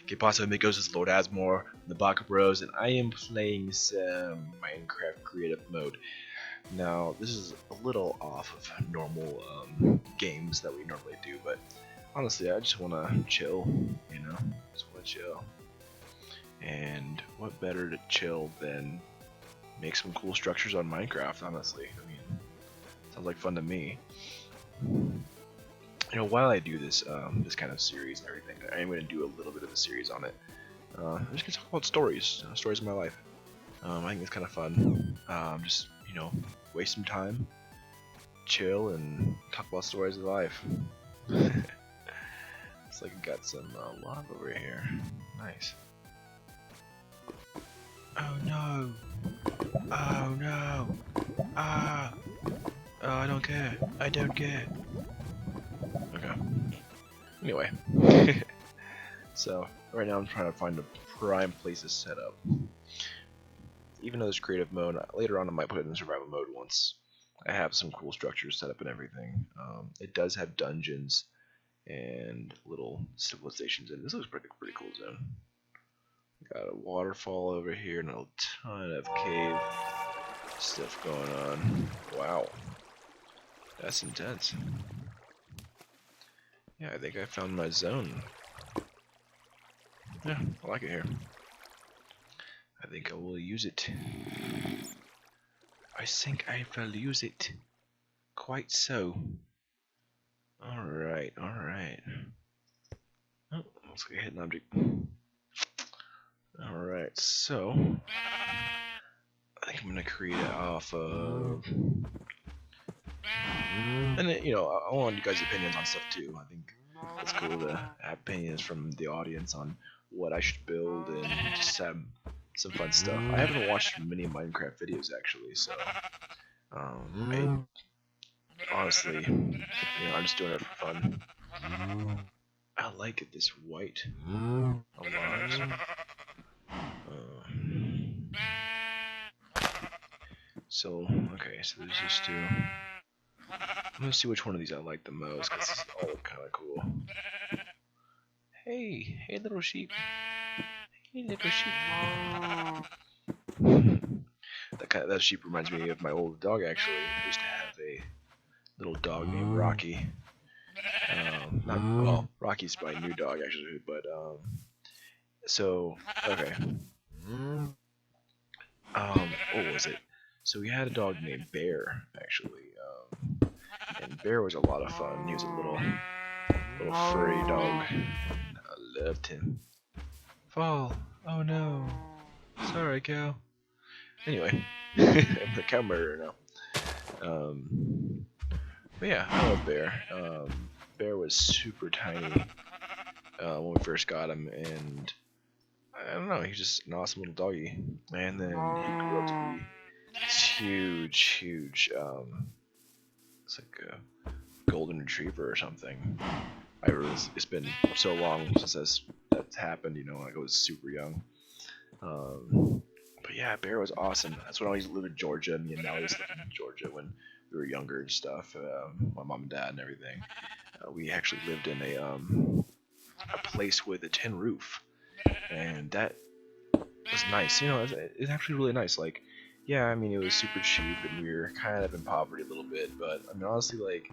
Que pasa amigos, it's Lord Azmore, the Baka Bros, and I am playing some Minecraft creative mode. Now, this is a little off of normal games that we normally do, but honestly, I just want to chill, you know? Just want to chill. And what better to chill than make some cool structures on Minecraft, honestly. I mean, sounds like fun to me. While I do this this kind of series and everything, I am going to do a little bit of a series on it. I'm just going to talk about stories, stories of my life. I think it's kind of fun. Just, waste some time, chill, and talk about stories of life. It's like I got some lava over here. Nice. Oh no! Oh no! Ah! Oh, I don't care. I don't care. Okay. Anyway. So, right now I'm trying to find a prime place to set up. Even though there's creative mode, later on I might put it in survival mode once I have some cool structures set up and everything. It does have dungeons and little civilizations, and this looks pretty cool zone. Got a waterfall over here and a ton of cave stuff going on. Wow. That's intense. Yeah, I think I found my zone. Yeah, I like it here. I think I will use it. I think I will use it. Quite so. Alright, alright. Oh, looks like I hit an object. Alright, so I think I'm gonna create it off of, and then, I want you guys' opinions on stuff too. I think it's cool to have opinions from the audience on what I should build and just have some fun stuff. I haven't watched many Minecraft videos actually, so I honestly, I'm just doing it for fun. I like this white a lot. So, okay, so there's just two. I'm gonna see which one of these I like the most, because this all look kind of cool. Hey little sheep. Hey little sheep. That sheep reminds me of my old dog actually. I used to have a little dog named Rocky. Rocky's my new dog actually, but so okay. What was it? So we had a dog named Bear actually, and Bear was a lot of fun. He was a little furry dog. I loved him. Fall. Oh no. Sorry, cow. Anyway, I'm the cow murderer now. But yeah, I love Bear. Bear was super tiny when we first got him, and I don't know, he's just an awesome little doggy. And then he grew up to be this huge, it's like a golden retriever or something. It's been so long since that's happened, like I was super young. But yeah, Bear was awesome. That's when I used to live in Georgia. Me and Nellie lived in Georgia when we were younger and stuff. My mom and dad and everything. We actually lived in a place with a tin roof, and that was nice. It's actually really nice. Like, yeah, I mean, it was super cheap, and we were kind of in poverty a little bit. But I mean, honestly, like,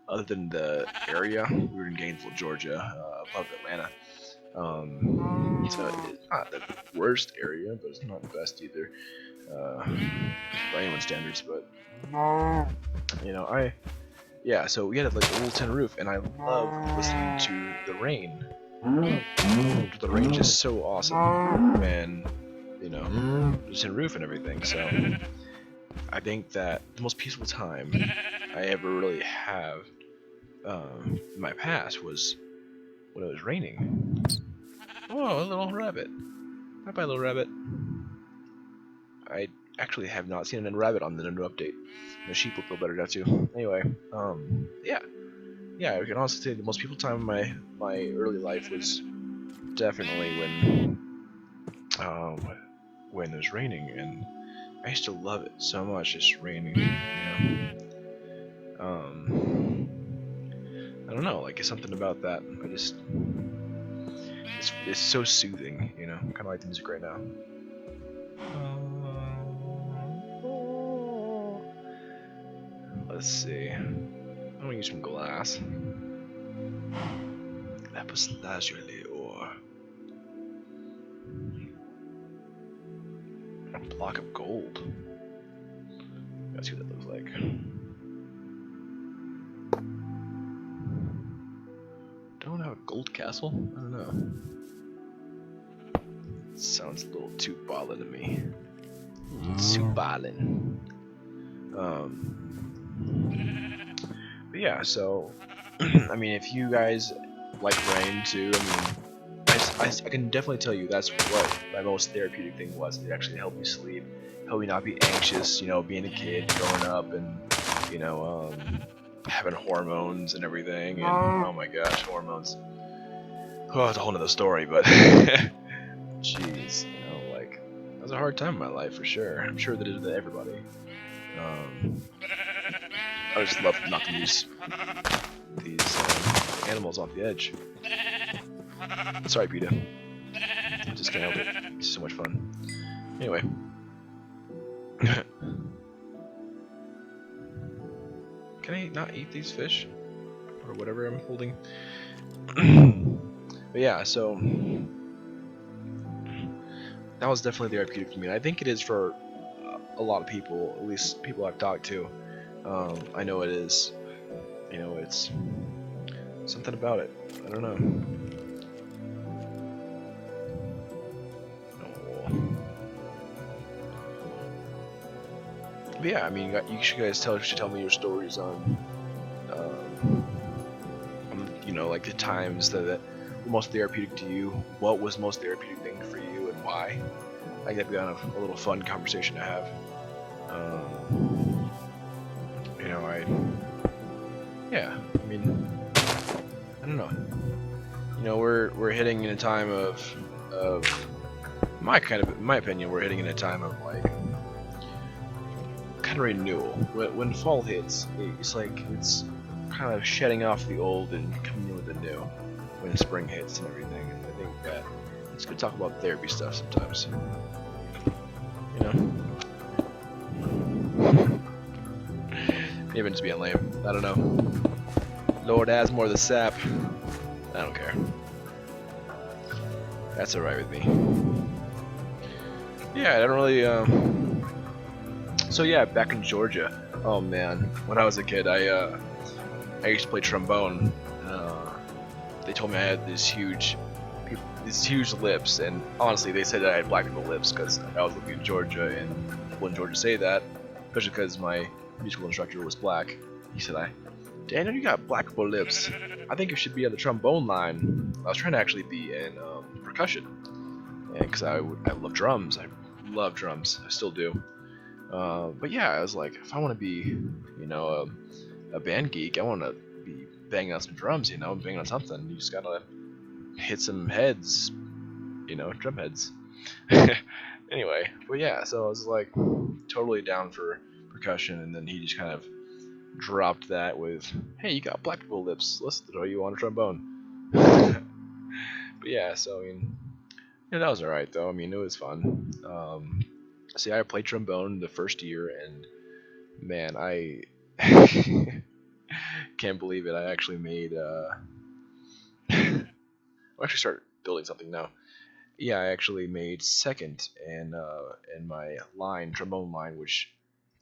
other than the area, we were in Gainesville, Georgia, above Atlanta. So it's not the worst area, but it's not the best either, by anyone's standards. But so we had like a little tin roof, and I love listening to the rain. The rain is just so awesome, and the tin roof and everything. So I think that the most peaceful time I ever really have in my past was when it was raining. Oh, a little rabbit. Bye-bye, little rabbit. I actually have not seen a rabbit on the new update. The sheep look a little better now too. Anyway, yeah, I can honestly say the most peaceful time in my early life was definitely when it was raining, and I used to love it so much. Just raining, I don't know, like, it's something about that. It's so soothing, you know. Kind of like the music right now. Let's see. I'm gonna use some glass. Lapis lazuli or a block of gold. Let's see what that looks like. Don't have a gold castle? I don't know. Sounds a little too ballin' to me. Too ballin'. But yeah, so I mean, if you guys like rain too, I mean, I can definitely tell you that's what my most therapeutic thing was. It actually helped me sleep, helped me not be anxious, you know, being a kid, growing up, and you know, having hormones and everything, and oh my gosh, hormones. Oh, it's a whole nother story, but jeez, you know, like that was a hard time in my life for sure. I'm sure that it is to everybody. I just love knocking these animals off the edge. Sorry, Peter. I just can't help it. It's so much fun. Anyway. Can I not eat these fish? Or whatever I'm holding? But yeah, so that was definitely therapeutic for me. And I think it is for a lot of people, at least people I've talked to. I know it is. You know, it's something about it. I don't know. But yeah, I mean, you should tell me your stories on you know, like the times that were most therapeutic to you. What was most therapeutic thing for you and why? I think that'd be kind of a little fun conversation to have. You know, yeah, I mean, I don't know. You know, we're hitting in a time of in my opinion, we're hitting in a time of like kind of renewal. When fall hits, it's like it's kind of shedding off the old and coming in with the new. When spring hits and everything, and I think that it's good to talk about therapy stuff sometimes. You know. Even just being lame. I don't know. Lord Azmore the sap. I don't care. That's alright with me. Yeah, I don't really, So yeah, back in Georgia. Oh man, when I was a kid, I used to play trombone. They told me I had these huge lips, and honestly, they said that I had black people lips because I was living in Georgia, and people in Georgia say that, especially because my musical instructor was black. He said, Daniel, you got black people lips. I think you should be on the trombone line. I was trying to actually be in percussion, and because I love drums. I love drums. I still do. But yeah, I was like, if I want to be, you know, a band geek, I want to be banging on some drums, you know, banging on something. You just gotta hit some heads, you know, drum heads. Anyway, but yeah, so I was like totally down for percussion, and then he just kind of dropped that with, hey, you got black people lips, let's throw you on a trombone. But yeah, so I mean, you know, that was alright though. I mean, it was fun. See, I played trombone the first year, and man, I can't believe it. I actually made I actually started building something now. Yeah, I actually made second in my trombone line, which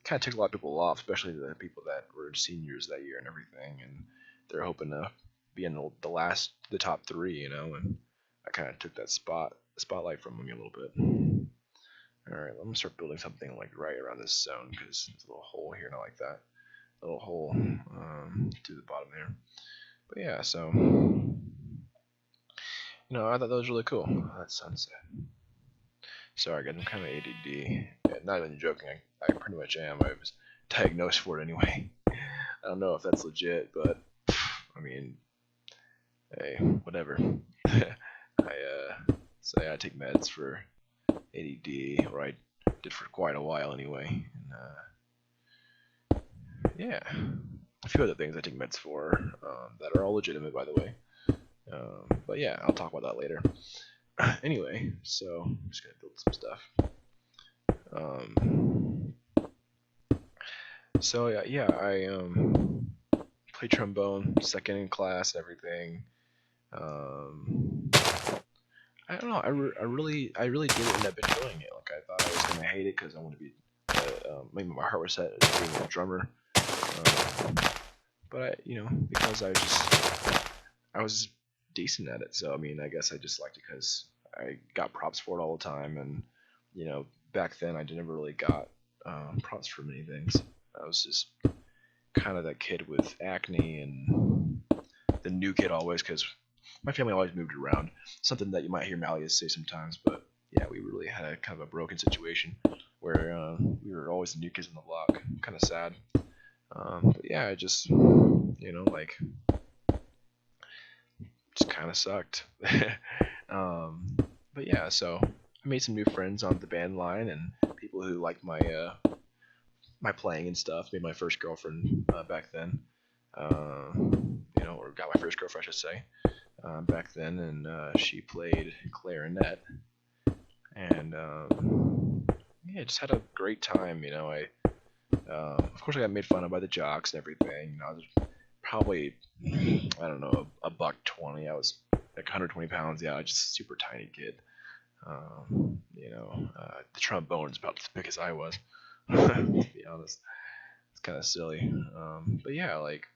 kind of took a lot of people off, especially the people that were seniors that year and everything, and they're hoping to be in the top three, you know, and I kind of took that spotlight from me a little bit. All right, let me start building something like right around this zone because there's a little hole here, not like that, a little hole to the bottom there. But yeah, so you know, I thought that was really cool. That sunset. Sorry, guys, I'm kind of ADD. Yeah, not even joking. I pretty much am. I was diagnosed for it anyway. I don't know if that's legit, but I mean, hey, whatever. Say I take meds for ADD, or I did for quite a while anyway. And yeah, a few other things I take meds for that are all legitimate, by the way. But yeah, I'll talk about that later. Anyway, so I'm just gonna build some stuff. So yeah, I played trombone, second in class, everything. Um, I don't know. I really did end up enjoying it. Like I thought I was gonna hate it because I want to be. Maybe my heart was set as being a drummer. But because I was decent at it. So I mean, I guess I just liked it because I got props for it all the time, and back then I never really got props for many things. I was just kind of that kid with acne and the new kid always, because my family always moved around. Something that you might hear Malleus say sometimes, but yeah, we really had a kind of a broken situation where we were always the new kids on the block. Kind of sad. But yeah, I just just kind of sucked. But yeah, so I made some new friends on the band line and people who liked my playing and stuff. Made my first girlfriend back then. Or got my first girlfriend, I should say, back then, and she played clarinet, and yeah, just had a great time. Of course, I got made fun of by the jocks and everything. I was probably, I don't know, a buck 20. I was like 120 pounds. Yeah, just a super tiny kid. The trombone is about as big as I was. To be honest, it's kind of silly. But yeah, like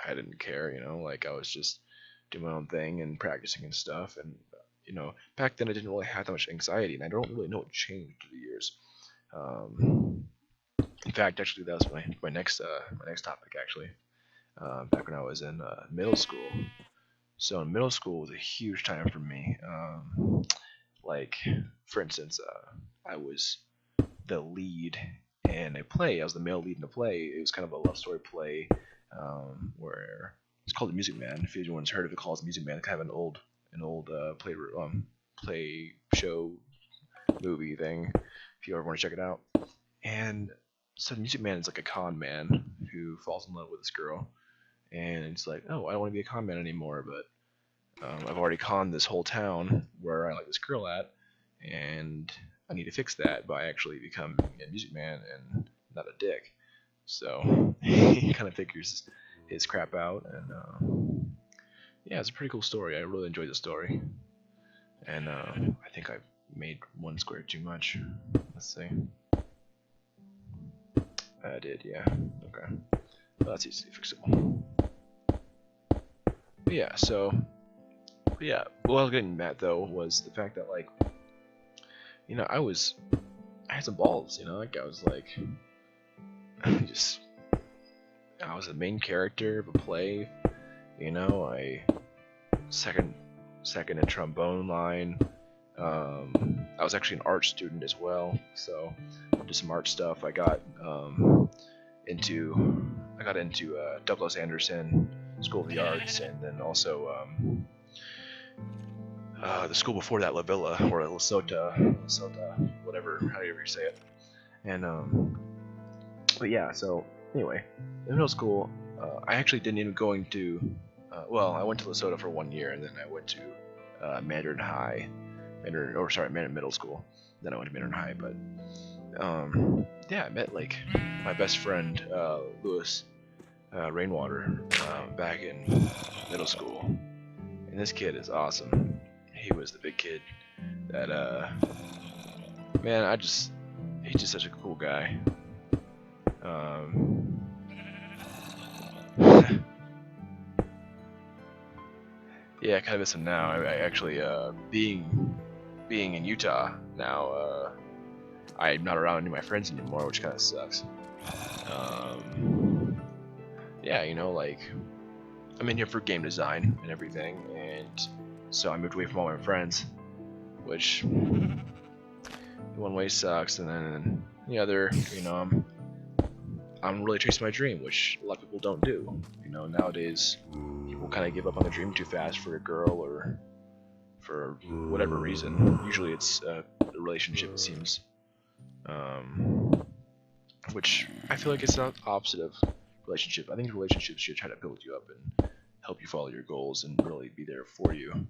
I didn't care. Like I was just doing my own thing and practicing and stuff. And back then I didn't really have that much anxiety, and I don't really know what changed through the years. In fact, actually, that was my next topic. Actually, back when I was in middle school. So middle school was a huge time for me. Like, for instance, I was the lead in a play. I was the male lead in a play. It was kind of a love story play where it's called The Music Man. If anyone's heard of it, called The Music Man. It's kind of an old play show movie thing. If you ever want to check it out. And so the Music Man is like a con man who falls in love with this girl, and it's like, oh, I don't want to be a con man anymore, but I've already conned this whole town where I like this girl at, and I need to fix that by actually becoming a music man and not a dick. So he kind of figures his crap out, and yeah, it's a pretty cool story. I really enjoyed the story, and I think I made one square too much. Let's see. I did, yeah. Okay. Well, that's easily fixable. But yeah, so yeah, what I was getting at though was the fact that like, I had some balls, like I was like, I was the main character of a play, I second in trombone line. I was actually an art student as well, so I did some art stuff. I got into Douglas Anderson School of the Arts, and then also the school before that, La Villa or Lesota, whatever, however you say it. And but yeah, so anyway, in middle school, I actually didn't even go into. I went to Lesota for 1 year, and then I went to Mandarin Middle School. Then I went to Mandarin High, but yeah, I met like my best friend Louis Rainwater back in middle school, and this kid is awesome. He was the big kid that man, he's just such a cool guy. Yeah, I kind of miss him now. I actually being in Utah now, I'm not around any of my friends anymore, which kind of sucks. Yeah, like I'm in here for game design and everything, and so I moved away from all my friends, which in one way sucks, and then the other, I'm really chasing my dream, which a lot of people don't do. Nowadays people kind of give up on their dream too fast for a girl or for whatever reason. Usually it's a relationship, it seems, which I feel like it's not the opposite of relationship. I think relationships should try to build you up and help you follow your goals and really be there for you.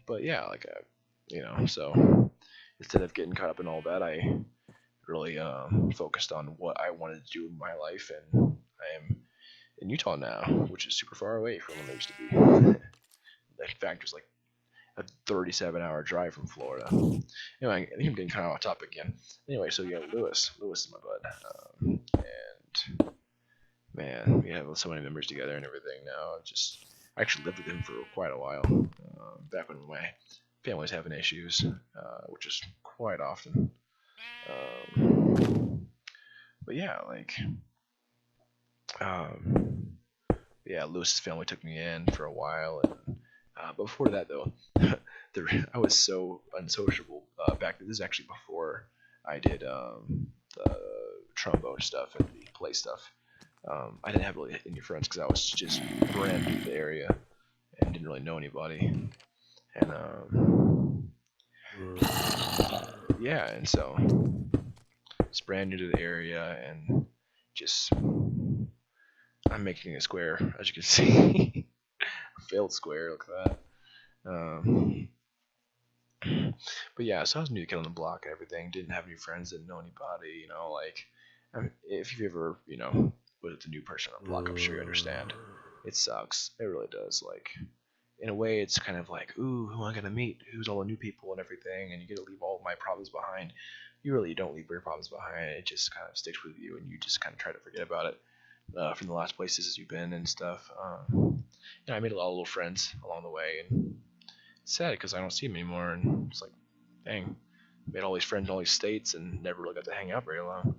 But yeah, like so instead of getting caught up in all that, I really focused on what I wanted to do in my life, and I am in Utah now, which is super far away from when I used to be. In fact, it was like a 37-hour drive from Florida. Anyway, I think I'm getting kind of off topic again. Anyway, so yeah, Lewis is my bud, and man, we have so many members together and everything now. I actually lived with him for quite a while, back when my family was having issues, which is quite often. But yeah, like, yeah, Lewis's family took me in for a while, and before that though, I was so unsociable. Back then, this is actually before I did the trombone stuff and the play stuff. I didn't have really any friends because I was just brand new to the area and didn't really know anybody. And yeah, and so it's brand new to the area, and just I'm making a square, as you can see. A failed square, look at that. But yeah, so I was new kid on the block and everything. Didn't have any friends, didn't know anybody. Like, if you've ever, was a new person on the block, I'm sure you understand. It sucks. It really does. Like, in a way, it's kind of like, ooh, who am I gonna meet? Who's all the new people and everything? And you get to leave all of my problems behind. You really don't leave your problems behind. It just kind of sticks with you, and you just kind of try to forget about it. From the last places you've been and stuff. I made a lot of little friends along the way, and it's sad because I don't see them anymore, and it's like, dang, made all these friends in all these states and never really got to hang out very long.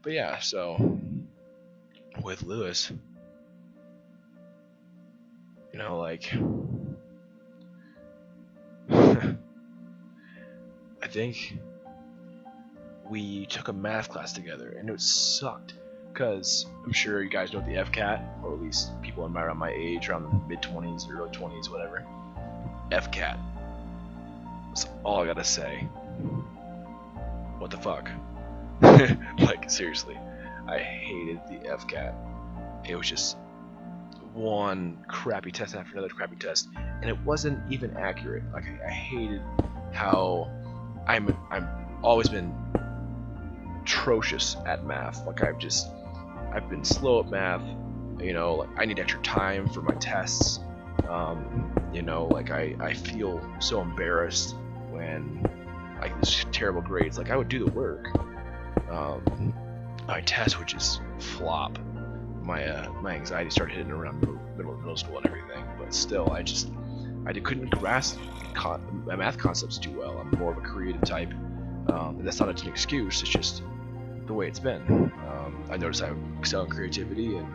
But yeah, so with Lewis, like, I think we took a math class together, and it sucked because I'm sure you guys know the FCAT, or at least people around my age, around the mid-20s, early 20s, whatever. FCAT. That's all I gotta say. What the fuck? Like, seriously, I hated the FCAT. It was just one crappy test after another crappy test, and it wasn't even accurate. Like, I hated how I've always been atrocious at math. Like, I've been slow at math. Like, I need extra time for my tests. Like, I feel so embarrassed when I get these terrible grades. Like, I would do the work. My test would just flop. My anxiety started hitting around middle school and everything. But still, I couldn't grasp math concepts too well. I'm more of a creative type. And that's not an excuse. It's just the way it's been. I notice I excel in creativity and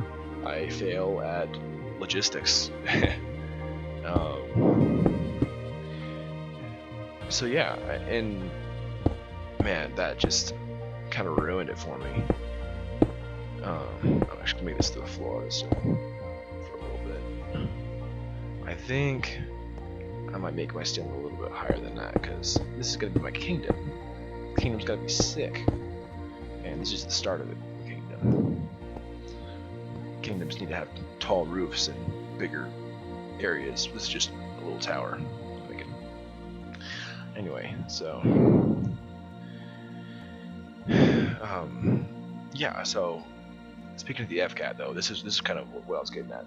I fail at logistics. So yeah, and man, that just kind of ruined it for me. I'm actually gonna make this to the floor, so for a little bit. I think I might make my stem a little bit higher than that, because this is gonna be my kingdom. The kingdom's gotta be sick, and this is the start of it. Kingdoms need to have tall roofs and bigger areas. This is just a little tower. Anyway, so yeah. So speaking of the FCAT, though, this is kind of what I was getting at.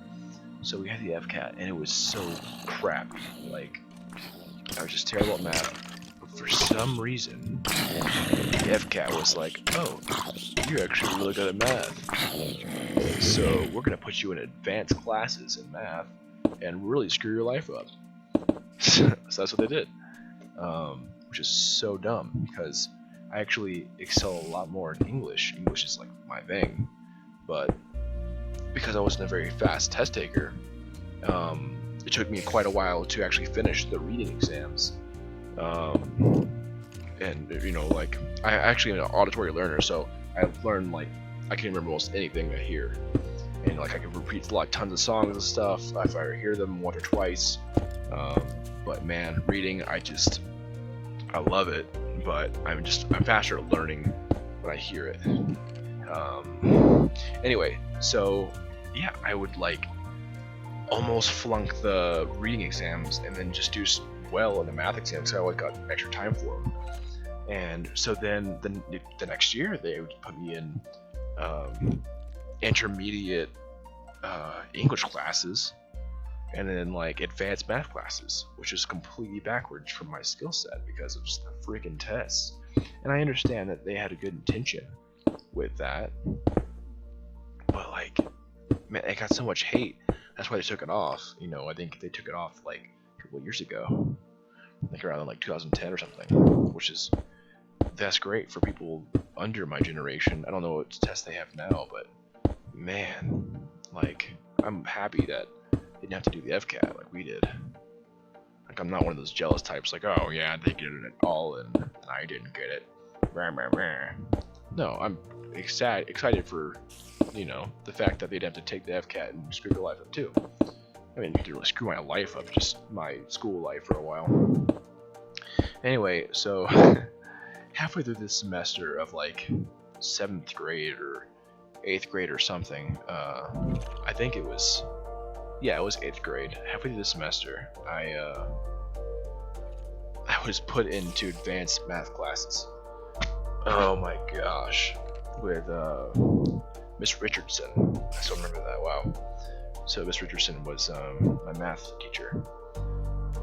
So we had the FCAT, and it was so crappy. Like, I was just terrible at math. But for some reason, the FCAT was like, "Oh, you're actually really good at math. So we're gonna put you in advanced classes in math and really screw your life up." So that's what they did, which is so dumb because I actually excel a lot more in English. English is like my thing, but because I wasn't a very fast test taker, it took me quite a while to actually finish the reading exams. And like, I actually am an auditory learner, so I learn, like, I can remember almost anything I hear, and like I can repeat like tons of songs and stuff if I hear them once or twice. But man, reading, I love it, but I'm faster at learning when I hear it. Anyway, so yeah, I would like almost flunk the reading exams and then just do well in the math exams, so I always got extra time for them. And so then the next year they would put me in intermediate English classes, and then like advanced math classes, which is completely backwards from my skill set because of the freaking tests. And I understand that they had a good intention with that, but like, man, it got so much hate. That's why they took it off. You know, I think they took it off like a couple years ago, like around like 2010 or something, which is, that's great for people under my generation. I don't know what tests they have now, but man, like, I'm happy that they didn't have to do the FCAT like we did. Like, I'm not one of those jealous types like, oh yeah, they get it all and I didn't get it. No, I'm excited for, you know, the fact that they'd have to take the FCAT and screw their life up too. I mean, they really screw my life up, just my school life for a while. Anyway, so halfway through this semester of like 7th grade or 8th grade or something, I think it was 8th grade. Halfway through the semester, I was put into advanced math classes. Oh my gosh, with Miss Richardson. I still remember that. Wow. So Miss Richardson was my math teacher,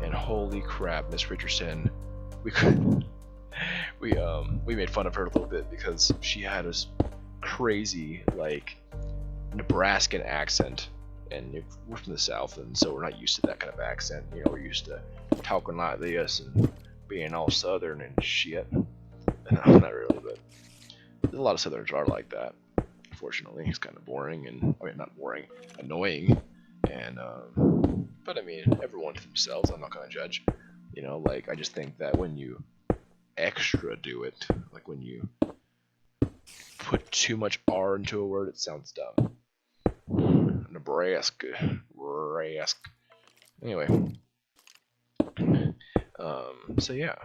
and holy crap, Miss Richardson, we made fun of her a little bit because she had this crazy like Nebraskan accent, and we're from the South, and so we're not used to that kind of accent. You know, we're used to talking like this and being all Southern and shit. No, not really, but a lot of Southerners are like that. Unfortunately, it's kind of boring, and I mean, not boring, annoying, and but I mean, everyone to themselves. I'm not gonna judge. You know, like, I just think that when you extra do it, like when you put too much R into a word, it sounds dumb. Nebraska. Anyway, so yeah,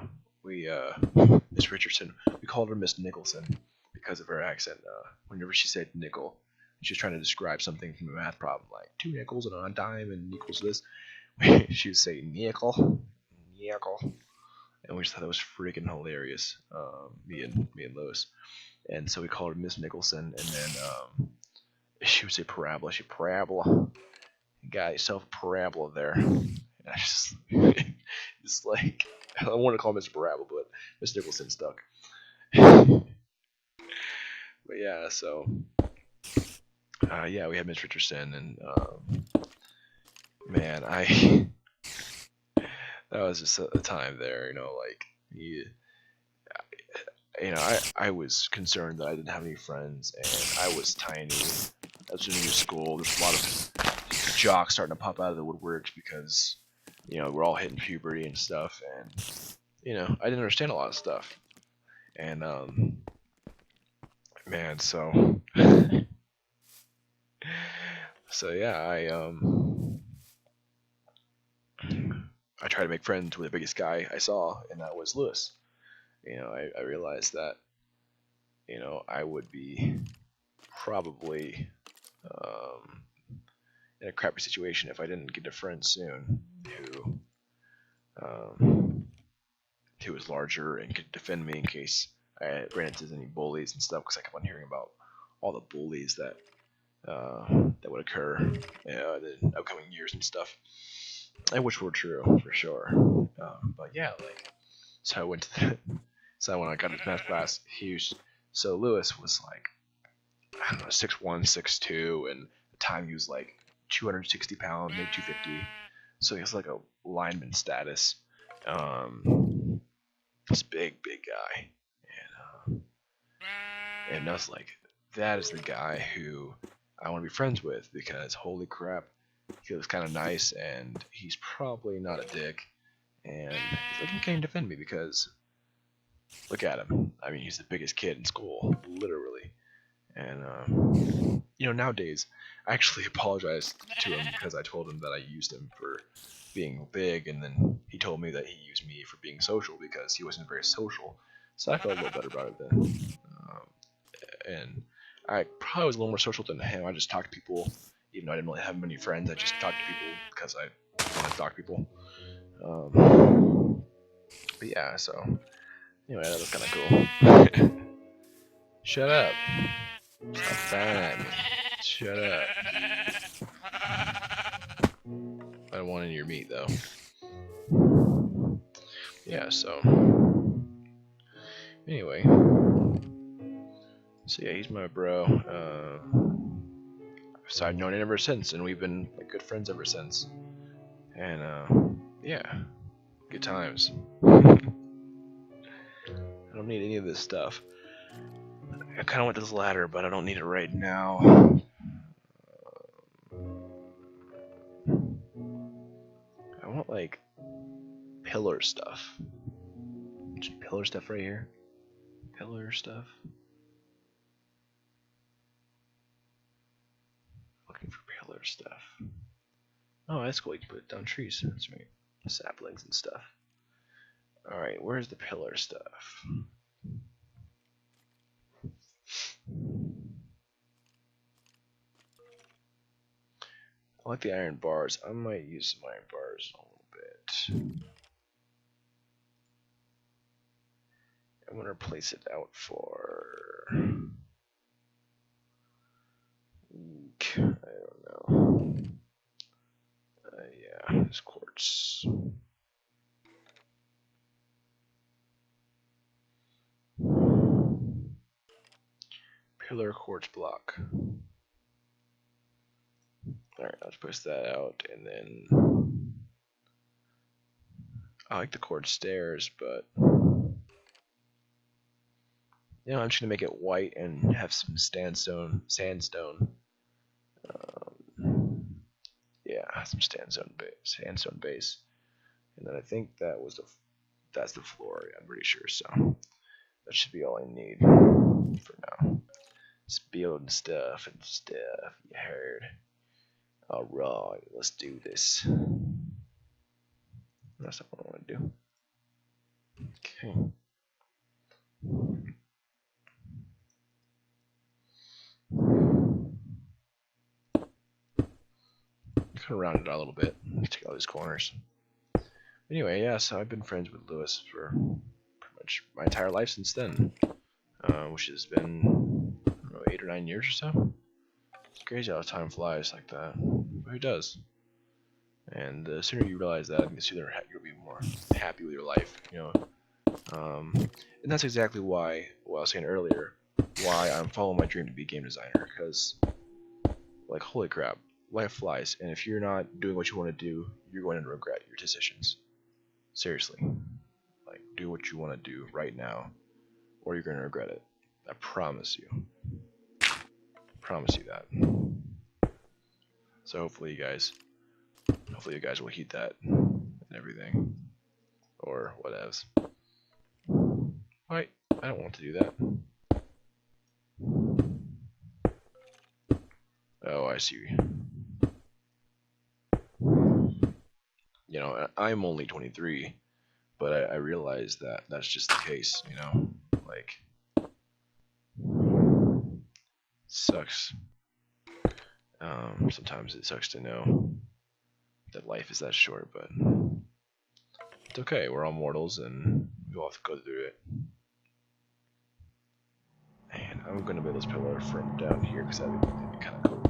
we Miss Richardson, we called her Miss Nicholson because of her accent. Whenever she said nickel, she was trying to describe something from a math problem, like 2 nickels and a dime and equals this. She would say nickel, and we just thought that was freaking hilarious. Me and Lois, and so we called her Miss Nicholson, and then she would say parabola. She parabola. You got yourself a parabola there. And I just, it's like, I wanted to call Miss Parabola, but Miss Nicholson stuck. But yeah, so yeah, we had Miss Richardson, and man, that was just a time there, you know, like, you know, I was concerned that I didn't have any friends, and I was tiny. I was in a new school. There's a lot of jocks starting to pop out of the woodworks because, you know, we're all hitting puberty and stuff, and, you know, I didn't understand a lot of stuff. And, man, so, so yeah, I tried to make friends with the biggest guy I saw, and that was Lewis. You know, I realized that, you know, I would be probably in a crappy situation if I didn't get a friend soon who was larger and could defend me in case I ran into any bullies and stuff, because I kept on hearing about all the bullies that would occur, you know, in the upcoming years and stuff, and which were true for sure. But yeah, like, so I went to so when I got his math class, so Lewis was like, I don't know, 6'1", 6'2", and at the time he was like 260 pounds, maybe 250. So he has like a lineman status. This big guy, and I was like, that is the guy who I want to be friends with, because holy crap, he looks kind of nice, and he's probably not a dick, and he can defend me because look at him. I mean, he's the biggest kid in school, literally. And you know, nowadays I actually apologized to him because I told him that I used him for being big, and then he told me that he used me for being social because he wasn't very social. So I felt a little better about it then. And I probably was a little more social than him. I just talked to people even though I didn't really have many friends. I just talked to people because I want to talk to people. But yeah, so anyway, that was kind of cool. Shut up. Stop frowning at me. Shut up. I don't want any of your meat though. Yeah, so anyway. So yeah, he's my bro. So I've known him ever since, and we've been like good friends ever since. And yeah, good times. I don't need any of this stuff. I kind of want this ladder, but I don't need it right now. I want like pillar stuff. Pillar stuff right here. Pillar stuff. Looking for pillar stuff. Oh, that's cool. You can put it down trees. That's right. Saplings and stuff. Alright, where's the pillar stuff? I like the iron bars. I might use some iron bars a little bit. I'm gonna replace it out for. I don't know. Yeah, this quartz. Pillar quartz block. Alright, let's push that out, and then I like the quartz stairs, but you know, I'm just gonna make it white and have some sandstone. Yeah, some sandstone base, and then I think that's the floor. I'm pretty sure. So that should be all I need for now. Just building stuff and stuff. You heard? All right, let's do this. That's not what I want to do. Okay. Kind of round it out a little bit. Take all these corners. Anyway, yeah, so I've been friends with Lewis for pretty much my entire life since then, which has been, I don't know, 8 or 9 years or so. It's crazy how time flies like that. But who does? And the sooner you realize that, the sooner you'll be more happy with your life, you know. And that's exactly why, what I was saying earlier, why I'm following my dream to be a game designer, because, like, holy crap, life flies, and if you're not doing what you want to do, you're going to regret your decisions. Seriously. Like, do what you want to do right now, or you're going to regret it. I promise you. I promise you that. So hopefully you guys will heed that and everything. Or whatevs. Wait, I don't want to do that. Oh, I see. You know, I'm only 23, but I realize that that's just the case, you know? Like, sucks. Sometimes it sucks to know that life is that short, but it's okay. We're all mortals, and we all have to go through it. And I'm gonna build this pillar from down here because that'd be kind of cool.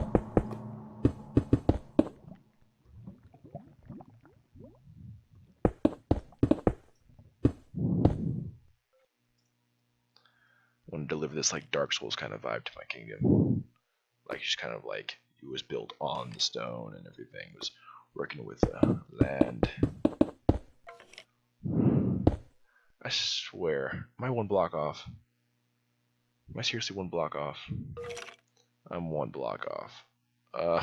I want to deliver this like Dark Souls kind of vibe to my kingdom. Like just kind of like it was built on the stone and everything. It was working with the land. I swear, am I one block off? Am I seriously one block off? I'm one block off. Wah.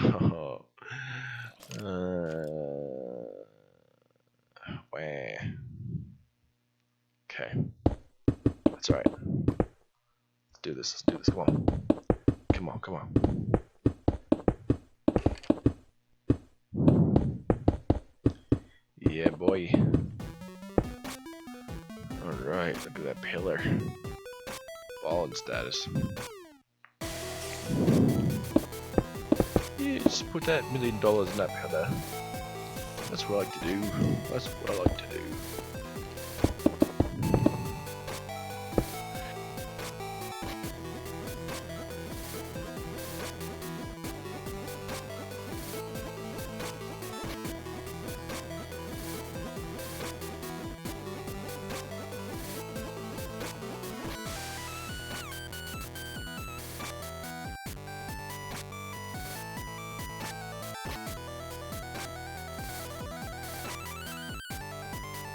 Okay. That's alright. Let's do this. Come on. Come on. Yeah, boy. Alright, look at that pillar. Fallen status. Yes. let's put that $1 million in that powder. That's what I like to do. That's what I like to do.